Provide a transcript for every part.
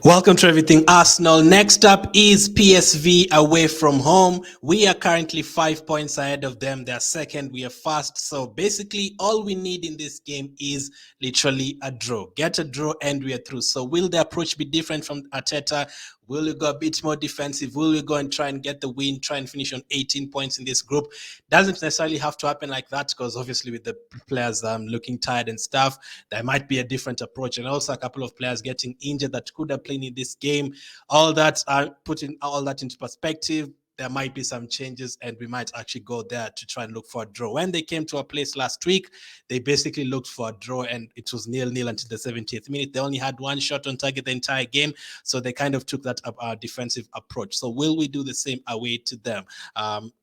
Welcome to Everything Arsenal. Next up is PSV away from home. We are currently 5 points ahead of them. They're second. We are first. So basically, all we need in this game is literally a draw. Get a draw and we are through. So will the approach be different from Arteta? Will we go a bit more defensive? Will we go and try and get the win, try and finish on 18 points in this group? Doesn't necessarily have to happen like that because obviously with the players looking tired and stuff, there might be a different approach. And also a couple of players getting injured that could have played in this game. All that are putting all that into perspective. There might be some changes and we might actually go there to try and look for a draw. When they came to a place last week, they basically looked for a draw and it was 0-0 until the 70th minute. They only had one shot on target the entire game. So they kind of took that defensive approach. So will we do the same away to them?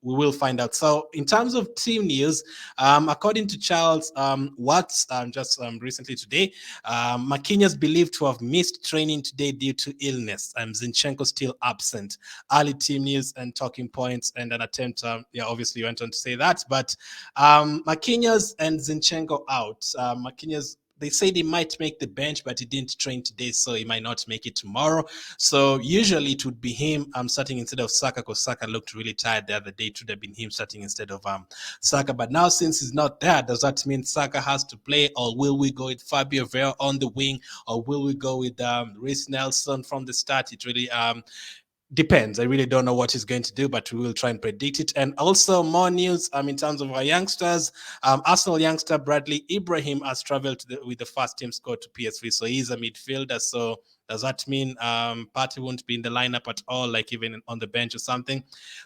We will find out. So in terms of team news, according to Charles Watts, just recently today, Marquinhos believed to have missed training today due to illness. Zinchenko still absent. Early team news and talking points and an attempt. Obviously went on to say that, but Marquinhos and Zinchenko out. Marquinhos, they said he might make the bench, but he didn't train today, so he might not make it tomorrow. So usually it would be him starting instead of Saka, because Saka looked really tired the other day. It would have been him starting instead of Saka. But now since he's not there, does that mean Saka has to play, or will we go with Fabio Vieira on the wing, or will we go with Reece Nelson from the start? It really depends. I really don't know what he's going to do, but we will try and predict it. And also more news in terms of our youngsters. Arsenal youngster Bradley Ibrahim has traveled with the first team squad to PSV, so he's a midfielder. So does that mean Partey won't be in the lineup at all, like even on the bench or something?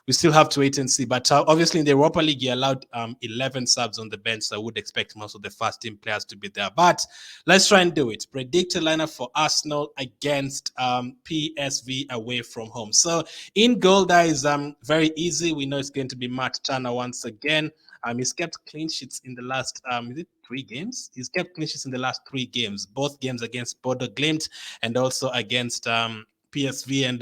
We still have to wait and see. But obviously in the Europa League, he allowed 11 subs on the bench, so I would expect most of the first team players to be there. But let's try and do it. Predict a lineup for Arsenal against PSV away from home. So in goal, that is very easy. We know it's going to be Matt Turner once again. He's kept clean sheets in the last, is it 3 games? He's kept clean sheets in the last 3 games, both games against Bodo Glimt and also against PSV, and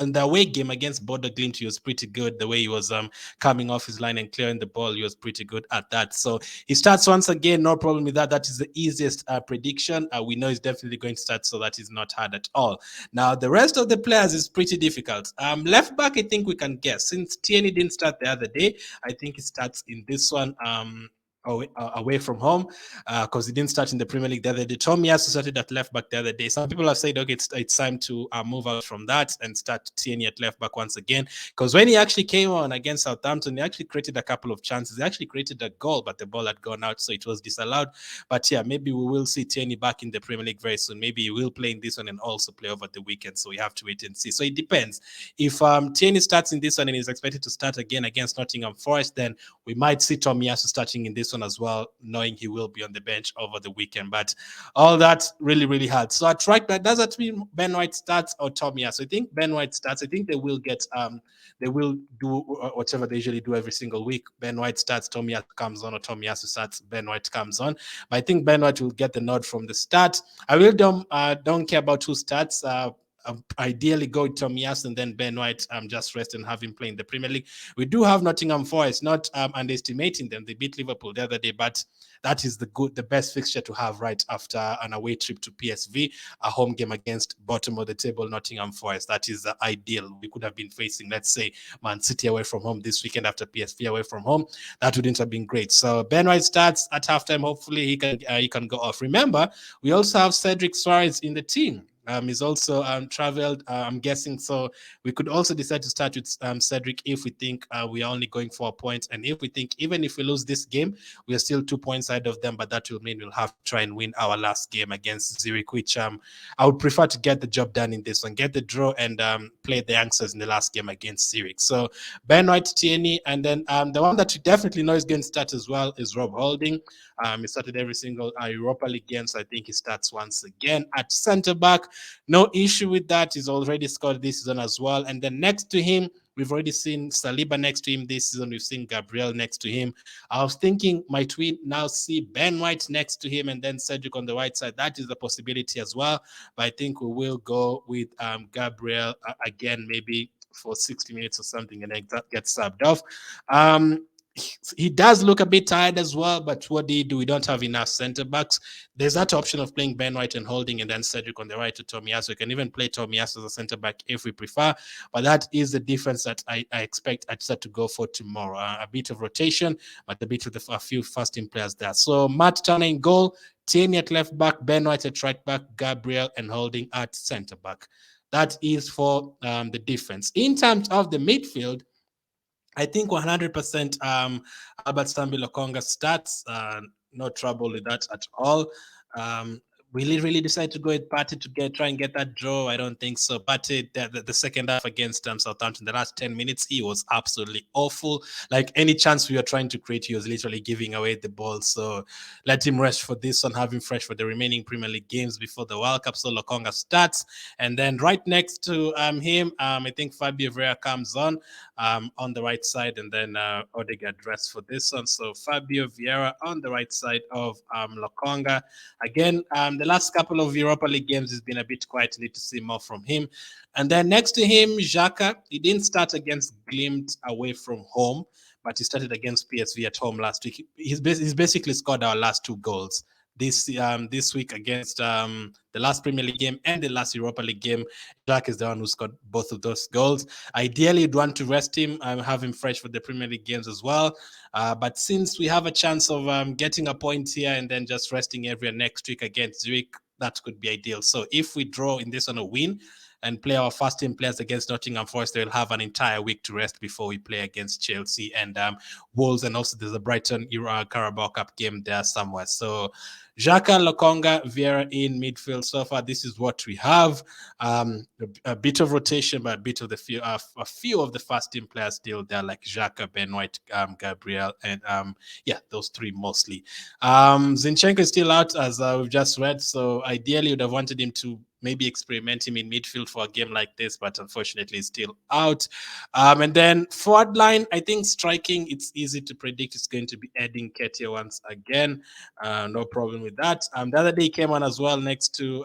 in the away game against Bodo Glimt, he was pretty good. The way he was coming off his line and clearing the ball, he was pretty good at that. So he starts once again, no problem with that. That is the easiest prediction. We know he's definitely going to start, so that is not hard at all. Now, the rest of the players is pretty difficult. Left back, I think we can guess. Since Tierney didn't start the other day, I think he starts in this one. Away from home because he didn't start in the Premier League the other day. Tomiyasu started at left back the other day. Some people have said, okay, it's time to move out from that and start Tierney at left back once again, because when he actually came on against Southampton, he actually created a couple of chances. He actually created a goal, but the ball had gone out, so it was disallowed. But yeah, maybe we will see Tierney back in the Premier League very soon. Maybe he will play in this one and also play over the weekend, so we have to wait and see. So it depends. If Tierney starts in this one and is expected to start again against Nottingham Forest, then we might see Tomiyasu starting in this one as well, knowing he will be on the bench over the weekend. But all that really, really hard. So at right back, does that mean Ben White starts or Tomiyasu? I think Ben White starts. I think they will do whatever they usually do every single week. Ben White starts, Tomiyasu comes on, or Tomiyasu starts, Ben White comes on. But I think Ben White will get the nod from the start. I really don't care about who starts. Ideally go with Tomiyasu and then Ben White just rest and have him play in the Premier League. We do have Nottingham Forest, not underestimating them. They beat Liverpool the other day, but that is the best fixture to have right after an away trip to PSV, a home game against bottom of the table Nottingham Forest. That is the ideal. We could have been facing, let's say, Man City away from home this weekend after PSV away from home. That wouldn't have been great. So Ben White starts at halftime. Hopefully he can go off. Remember, we also have Cedric Suarez in the team. He's also traveled, I'm guessing. So we could also decide to start with Cedric if we think we are only going 4 points. And if we think even if we lose this game, we are still 2 points ahead of them. But that will mean we'll have to try and win our last game against Zurich, which I would prefer to get the job done in this one, get the draw and play the youngsters in the last game against Zurich. So Ben White, Tierney, and then the one that you definitely know is going to start as well is Rob Holding. He started every single Europa League game, so I think he starts once again at centre back. No issue with that. He's already scored this season as well. And then next to him, we've already seen Saliba next to him this season. We've seen Gabriel next to him. I was thinking, might we now see Ben White next to him and then Cedric on the right side? That is a possibility as well. But I think we will go with Gabriel again, maybe for 60 minutes or something, and then get subbed off. he does look a bit tired as well, but what do you do? We don't have enough centre backs. There's that option of playing Ben White and Holding, and then Cedric on the right to Tomiyasu. We can even play Tomiyasu as a centre back if we prefer, but that is the difference that I expect Atisa to go for tomorrow. A bit of rotation, but a bit of a few first team players there. So Matt Turner in goal, Tierney at left back, Ben White at right back, Gabriel and Holding at centre back. That is for the difference. In terms of the midfield, I think 100% Albert Sambi Lokonga starts. No trouble with that at all. Will he really decide to go with Partey to try and get that draw? I don't think so. Partey, the second half against Southampton, the last 10 minutes, he was absolutely awful. Like any chance we were trying to create, he was literally giving away the ball. So let him rest for this one, have him fresh for the remaining Premier League games before the World Cup. So Lokonga starts. And then right next to him, I think Fabio Vieira comes on the right side, and then Odegaard rests for this one. So Fabio Vieira on the right side of Lokonga. Again, the last couple of Europa League games has been a bit quiet. Need to see more from him. And then next to him, Xhaka. He didn't start against Glimt away from home, but he started against PSV at home last week. He's basically scored our last two goals this week against the last Premier League game and the last Europa League game. Jack is the one who scored both of those goals. Ideally, you'd want to rest him and have him fresh for the Premier League games as well. But since we have a chance of getting a point here and then just resting every next week against Zurich, that could be ideal. So if we draw in this on a win and play our first team players against Nottingham Forest, they'll have an entire week to rest before we play against Chelsea and Wolves. And also there's a Brighton Carabao Cup game there somewhere. So Xhaka, Lokonga, Vieira in midfield. So far, this is what we have. A bit of rotation, but a bit of a few of the first team players still there, like Xhaka, Ben White, Gabriel, and those three mostly. Zinchenko is still out, as we've just read. So ideally, would have wanted him to maybe experiment him in midfield for a game like this, but unfortunately, he's still out. And then forward line, I think striking, it's easy to predict it's going to be Edin Nketiah once again. No problem with that. The other day he came on as well next to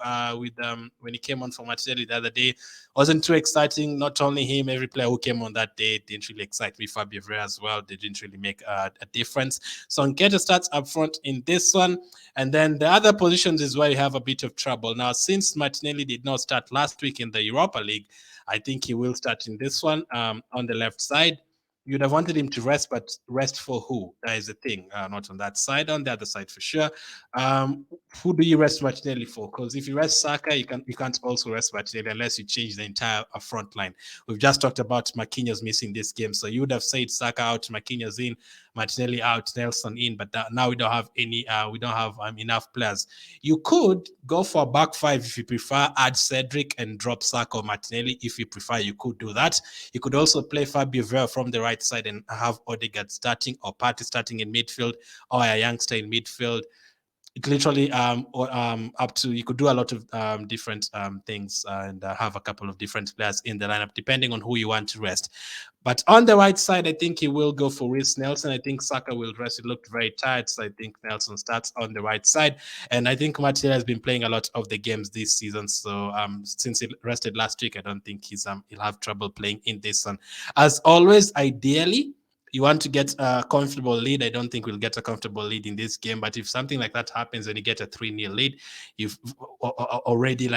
when he came on for Martinelli the other day. Wasn't too exciting. Not only him, every player who came on that day didn't really excite me. Fabio Vieira as well. They didn't really make a difference. So Nketiah starts up front in this one. And then the other positions is where you have a bit of trouble. Now, since Martinelli did not start last week in the Europa League, I think he will start in this one on the left side. You'd have wanted him to rest, but rest for who? That is the thing. Not on that side, on the other side for sure. Who do you rest Martinelli for? Because if you rest Saka, you can't also rest Martinelli unless you change the entire front line. We've just talked about Marquinhos missing this game, so you would have said Saka out, Marquinhos in, Martinelli out, Nelson in, but now we don't have enough players. You could go for a back five if you prefer, add Cedric and drop Saka or Martinelli. If you prefer, you could do that. You could also play Fabio Vieira from the right side and have Odegaard starting or Partey starting in midfield or a youngster in midfield. It literally up to, you could do a lot of different things and have a couple of different players in the lineup depending on who you want to rest. But on the right side, I think he will go for Reece Nelson. I think Saka will rest. He looked very tired, so I think Nelson starts on the right side. And I think Martinelli has been playing a lot of the games this season. So since he rested last week, I don't think he'll have trouble playing in this one. As always, ideally, you want to get a comfortable lead. I don't think we'll get a comfortable lead in this game, but if something like that happens and you get a 3-0 lead, you've already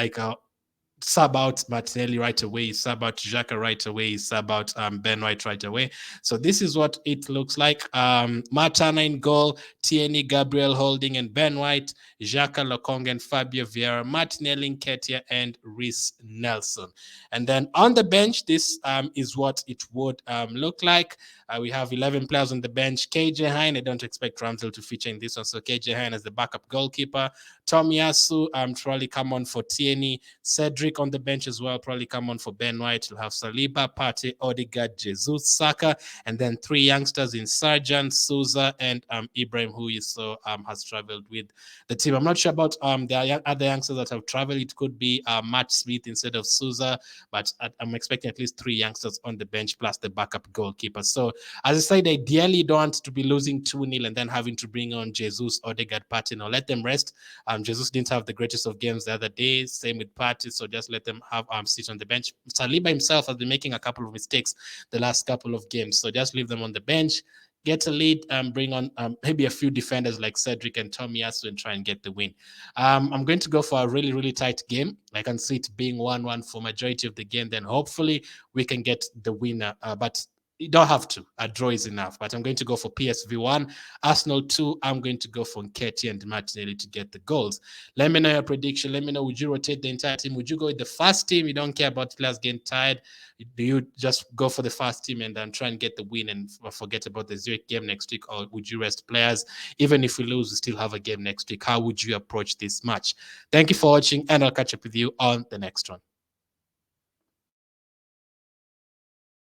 sub out Martinelli right away, sub out Xhaka right away, sub out Ben White right away. So this is what it looks like. Martana in goal, Tierney, Gabriel Holding, and Ben White, Xhaka, Lokonga, and Fabio Vieira, Martinelli, Nketiah, and Reece Nelson. And then on the bench, this is what it would look like. We have 11 players on the bench. KJ Hein, I don't expect Ramsdale to feature in this one. So KJ Hein as the backup goalkeeper. Tomiyasu probably come on for Tierney. Cedric on the bench as well, probably come on for Ben White. You'll have Saliba, Partey, Odegaard, Jesus, Saka, and then 3 youngsters in Sargent, Souza, and Ibrahim, who you saw has traveled with the team. I'm not sure about the other youngsters that have traveled. It could be Matt Smith instead of Souza, but I'm expecting at least 3 youngsters on the bench plus the backup goalkeeper. So as I said, ideally, you don't want to be losing 2-0 and then having to bring on Jesus, Odegaard, Partey. No, let them rest. Jesus didn't have the greatest of games the other day. Same with Partey, so just let them have sit on the bench. Saliba himself has been making a couple of mistakes the last couple of games, so just leave them on the bench. get a lead, bring on maybe a few defenders like Cedric and Tomiyasu and try and get the win. I'm going to go for a really, really tight game. I can see it being 1-1 for majority of the game. Then hopefully we can get the winner. But you don't have to. A draw is enough. But I'm going to go for PSV 1, Arsenal 2. I'm going to go for Nketiah and Martinelli to get the goals. Let me know your prediction. Let me know, would you rotate the entire team? Would you go with the first team? You don't care about players getting tired? Do you just go for the first team and then try and get the win and forget about the Zurich game next week? Or would you rest players? Even if we lose, we still have a game next week. How would you approach this match? Thank you for watching, and I'll catch up with you on the next one.